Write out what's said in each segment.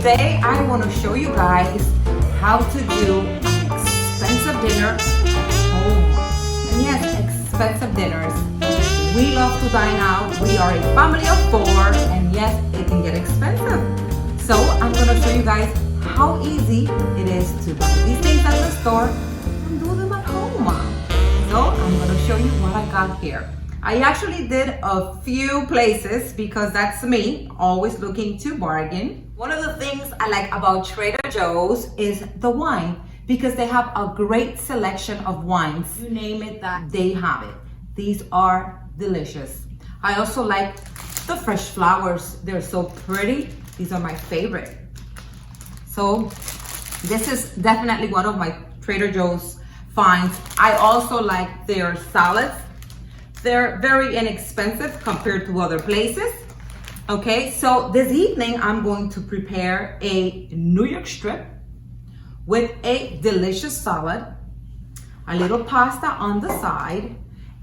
today I want to show you guys how to do an expensive dinner at home. And yes, expensive dinners. We love to dine out. We are a family of 4, and yes, it can get expensive. So I'm going to show you guys how easy it is to buy these things at the store and do them at home. So I'm going to show you what I got here. I actually did a few places because that's me, always looking to bargain. One of the things I like about Trader Joe's is the wine, because they have a great selection of wines. You name it, that they have it. These are delicious. I also like the fresh flowers. They're so pretty. These are my favorite. So this is definitely one of my Trader Joe's finds. I also like their salads. They're very inexpensive compared to other places. Okay, so this evening I'm going to prepare a New York strip with a delicious salad, a little pasta on the side,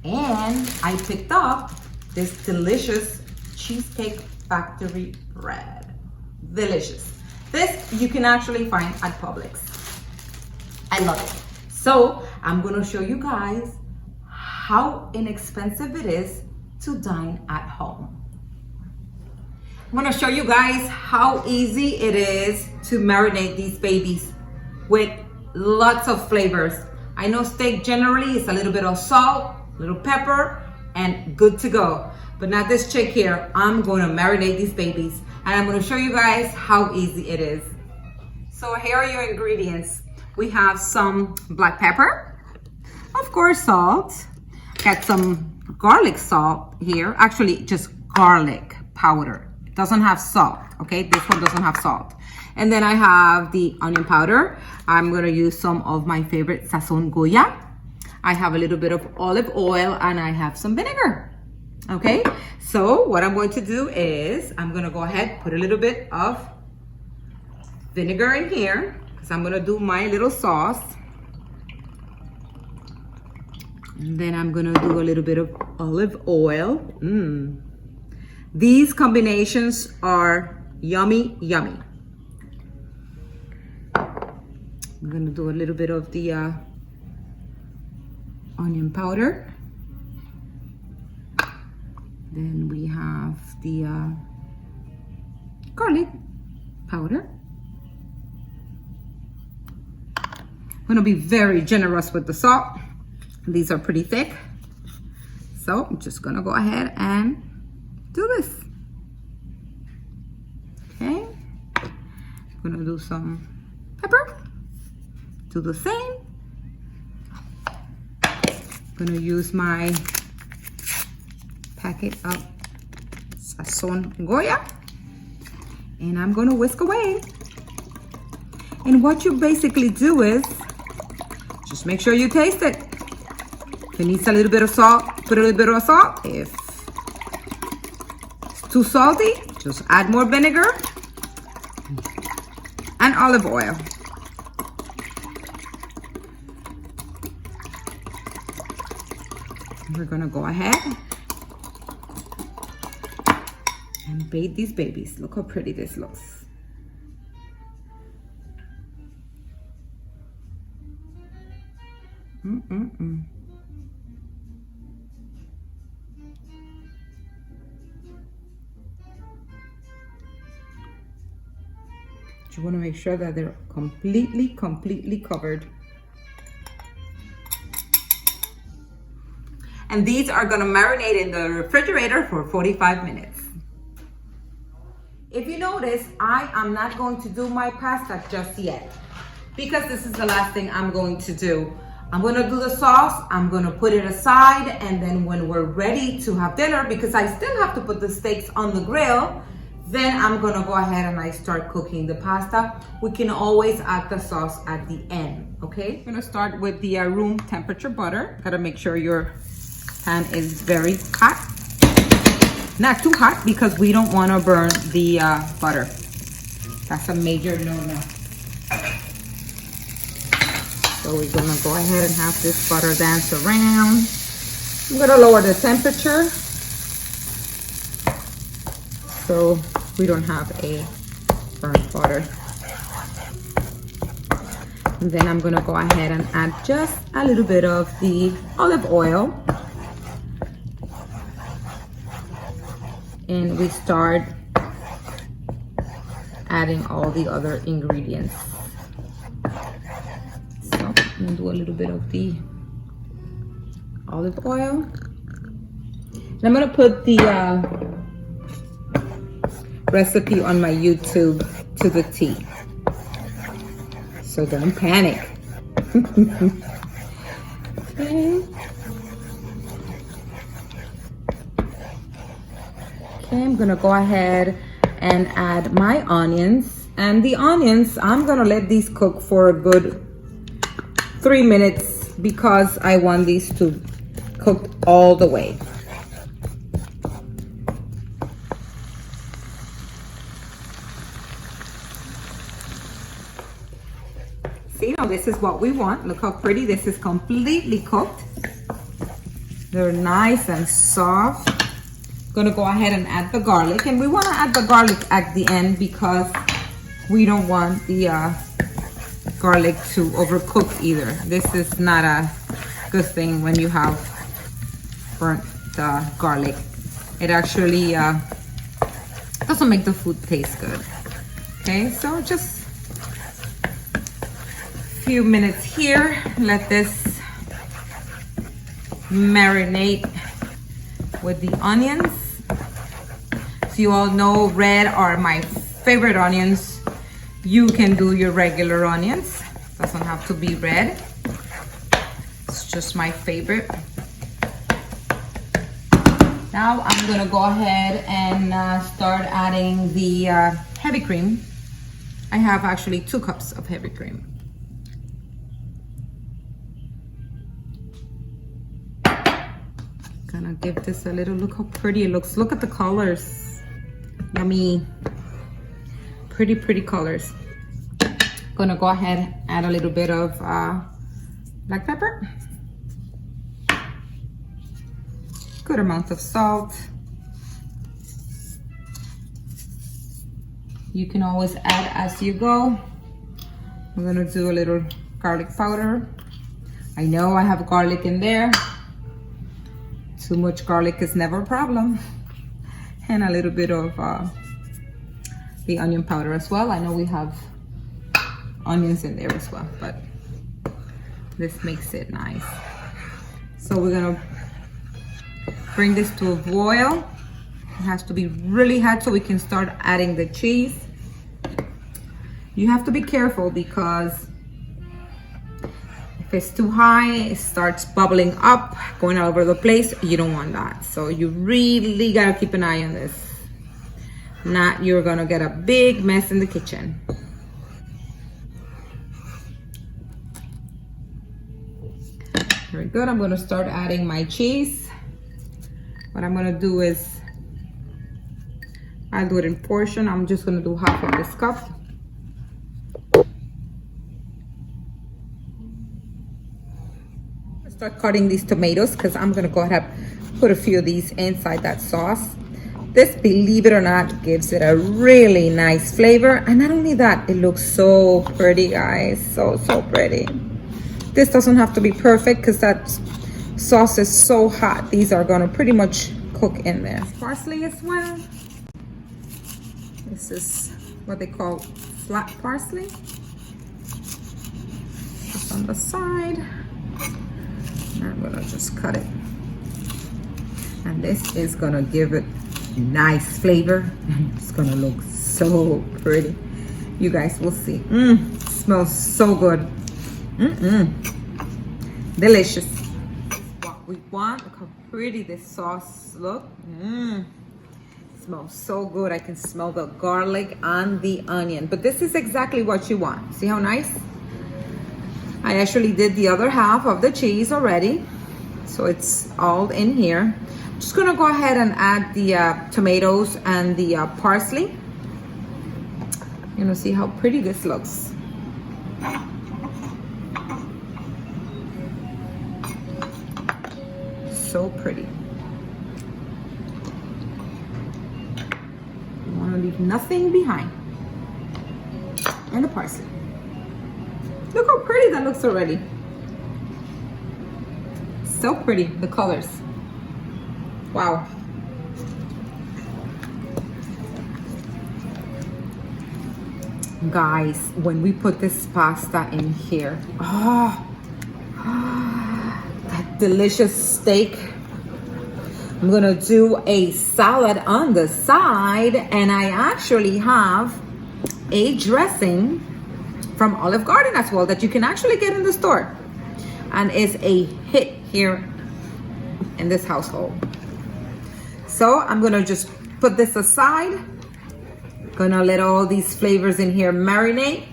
and I picked up this delicious Cheesecake Factory bread. Delicious. This you can actually find at Publix. I love it. So I'm gonna show you guys how inexpensive it is to dine at home. I'm gonna show you guys how easy it is to marinate these babies with lots of flavors. I know steak generally is a little bit of salt, a little pepper, and good to go. But not this chick here. I'm gonna marinate these babies, and I'm gonna show you guys how easy it is. So here are your ingredients. We have some black pepper, of course salt, got some garlic salt here, actually just garlic powder. It doesn't have salt, okay? This one doesn't have salt. And then I have the onion powder. I'm gonna use some of my favorite sazon Goya. I have a little bit of olive oil, and I have some vinegar, okay? So what I'm going to do is I'm gonna go ahead, put a little bit of vinegar in here, because I'm gonna do my little sauce. And then I'm gonna do a little bit of olive oil. These combinations are yummy, yummy. I'm gonna do a little bit of the onion powder. Then we have the garlic powder. I'm gonna be very generous with the salt. These are pretty thick. So I'm just gonna go ahead and do this. Okay. I'm gonna do some pepper. Do the same. I'm gonna use my packet of sazon Goya, and I'm gonna whisk away. And what you basically do is just make sure you taste it. If it needs a little bit of salt, put a little bit of salt. If it's too salty, just add more vinegar and olive oil. We're gonna go ahead and bathe these babies. Look how pretty this looks. You want to make sure that they're completely covered. And these are going to marinate in the refrigerator for 45 minutes. If you notice, I am not going to do my pasta just yet, because this is the last thing I'm going to do. I'm going to do the sauce, I'm going to put it aside, and then when we're ready to have dinner, because I still have to put the steaks on the grill, then I'm gonna go ahead and I start cooking the pasta. We can always add the sauce at the end, okay? I'm gonna start with the room temperature butter. Gotta make sure your pan is very hot. Not too hot, because we don't wanna burn the butter. That's a major no-no. So we're gonna go ahead and have this butter dance around. I'm gonna lower the temperature so we don't have a burnt butter. And then I'm gonna go ahead and add just a little bit of the olive oil. And we start adding all the other ingredients. So I'm gonna do a little bit of the olive oil. And I'm gonna put the recipe on my YouTube to the T. So don't panic. Okay. Okay, I'm gonna go ahead and add my onions. And the onions, I'm gonna let these cook for a good 3 minutes because I want these to cook all the way. See, now this is what we want. Look how pretty this is, completely cooked. They're nice and soft. Gonna go ahead and add the garlic, and we want to add the garlic at the end because we don't want the garlic to overcook either. This is not a good thing when you have burnt garlic. It actually doesn't make the food taste good. Okay, so just few minutes here. Let this marinate with the onions. So you all know red are my favorite onions. You can do your regular onions. Doesn't have to be red. It's just my favorite. Now I'm gonna go ahead and start adding the heavy cream. I have actually 2 cups of heavy cream. Gonna give this a little, look how pretty it looks. Look at the colors. Yummy. Pretty, pretty colors. Gonna go ahead and add a little bit of black pepper. Good amount of salt. You can always add as you go. I'm gonna do a little garlic powder. I know I have garlic in there. Too much garlic is never a problem. And a little bit of the onion powder as well. I know we have onions in there as well, but this makes it nice. So we're gonna bring this to a boil. It has to be really hot so we can start adding the cheese. You have to be careful because if it's too high, it starts bubbling up, going all over the place. You don't want that. So you really gotta keep an eye on this. Not, you're gonna get a big mess in the kitchen. Very good. I'm gonna start adding my cheese. What I'm gonna do is, I'll do it in portion. I'm just gonna do half of this cup. Start cutting these tomatoes because I'm gonna go ahead and put a few of these inside that sauce. This, believe it or not, gives it a really nice flavor. And not only that, it looks so pretty, guys. So pretty. This doesn't have to be perfect because that sauce is so hot. These are gonna pretty much cook in there. Parsley as well. This is what they call flat parsley. Just on the side. I'm gonna just cut it. And this is gonna give it nice flavor. It's gonna look so pretty. You guys will see. Smells so good. Delicious. What we want. Look how pretty this sauce looks. Smells so good. I can smell the garlic and the onion. But this is exactly what you want. See how nice? I actually did the other half of the cheese already, so it's all in here. Just gonna go ahead and add the tomatoes and the parsley. You're gonna see how pretty this looks. So pretty. You wanna leave nothing behind. And the parsley. Look how pretty that looks already. So pretty, the colors. Wow. Guys, when we put this pasta in here, that delicious steak. I'm gonna do a salad on the side, and I actually have a dressing from Olive Garden as well that you can actually get in the store, and is a hit here in this household. So I'm gonna just put this aside. Gonna let all these flavors in here marinate,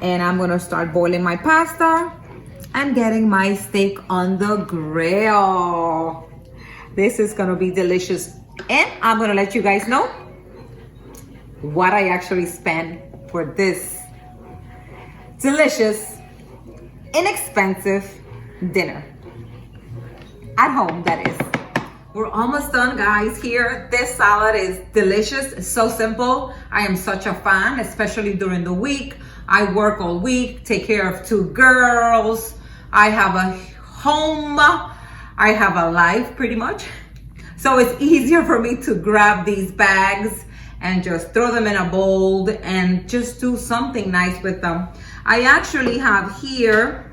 and I'm gonna start boiling my pasta and getting my steak on the grill. This is gonna be delicious, and I'm gonna let you guys know what I actually spent for this delicious, inexpensive dinner at home, that is. We're almost done, guys. Here, this salad is delicious. It's so simple. I am such a fan, especially during the week. I work all week, take care of 2 girls. I have a home. I have a life, pretty much. So it's easier for me to grab these bags and just throw them in a bowl and just do something nice with them. I actually have here,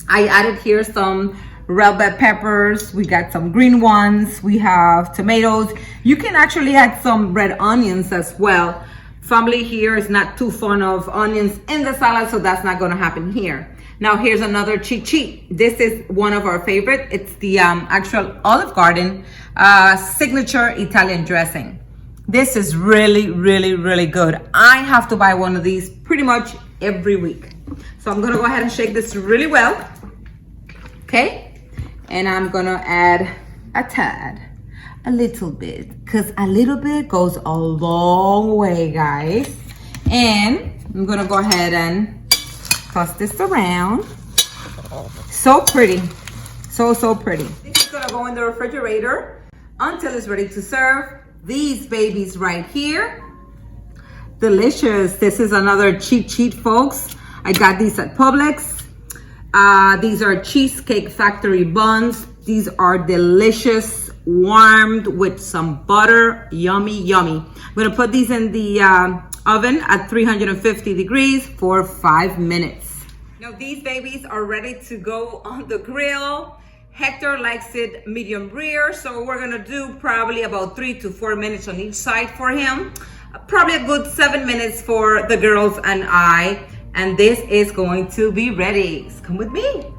I added here some red bell peppers. We got some green ones. We have tomatoes. You can actually add some red onions as well. Family here is not too fond of onions in the salad, so that's not gonna happen here. Now here's another cheat sheet. This is one of our favorite. It's the actual Olive Garden signature Italian dressing. This is really, really, really good. I have to buy one of these pretty much every week. So I'm gonna go ahead and shake this really well. Okay? And I'm gonna add a tad, a little bit, because a little bit goes a long way, guys. And I'm gonna go ahead and toss this around. So pretty, so pretty. This is gonna go in the refrigerator until it's ready to serve. These babies right here, delicious. This is another cheat sheet, folks. I got these at Publix. These are Cheesecake Factory buns. These are delicious, warmed with some butter. Yummy, yummy. I'm gonna put these in the oven at 350 degrees for 5 minutes. Now these babies are ready to go on the grill. Hector likes it medium rare, so we're gonna do probably about 3 to 4 minutes on each side for him. Probably a good 7 minutes for the girls and I. And this is going to be ready. So come with me.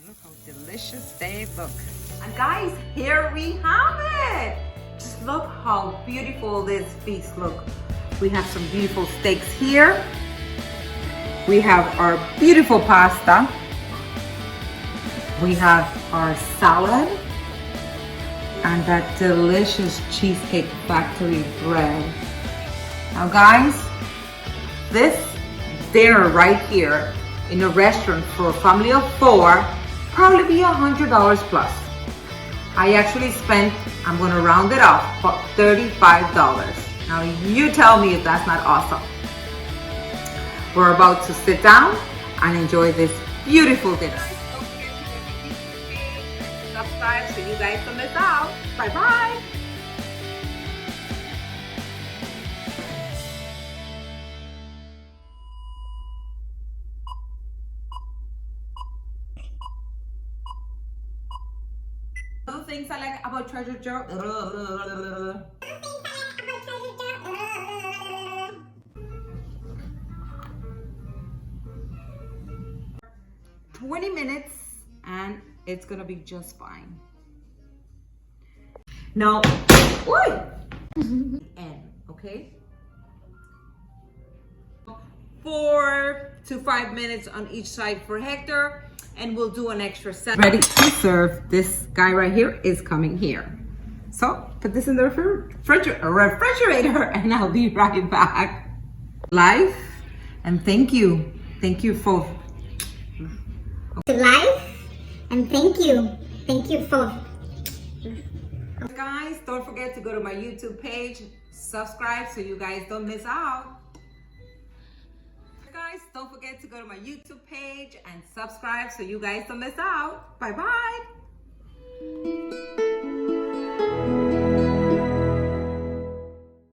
Look how delicious they look. And guys, here we have it. Just look how beautiful this feast look. We have some beautiful steaks here. We have our beautiful pasta. We have our salad and that delicious Cheesecake Factory bread. Now guys, this dinner right here in a restaurant for a family of 4 probably be $100 plus. I actually spent, I'm gonna round it off, but $35. Now you tell me if that's not awesome. We're about to sit down and enjoy this beautiful dinner. Subscribe so you guys don't miss out. Bye bye. Little things I like about Treasure Joe. 20 minutes and it's gonna be just fine. Now, okay? 4 to 5 minutes on each side for Hector, and we'll do an extra set. Ready to serve. This guy right here is coming here. So put this in the refrigerator and I'll be right back. Life, and thank you for To life. And thank you for... Guys, don't forget to go to my YouTube page, subscribe so you guys don't miss out. Guys, don't forget to go to my YouTube page and subscribe so you guys don't miss out. Bye bye.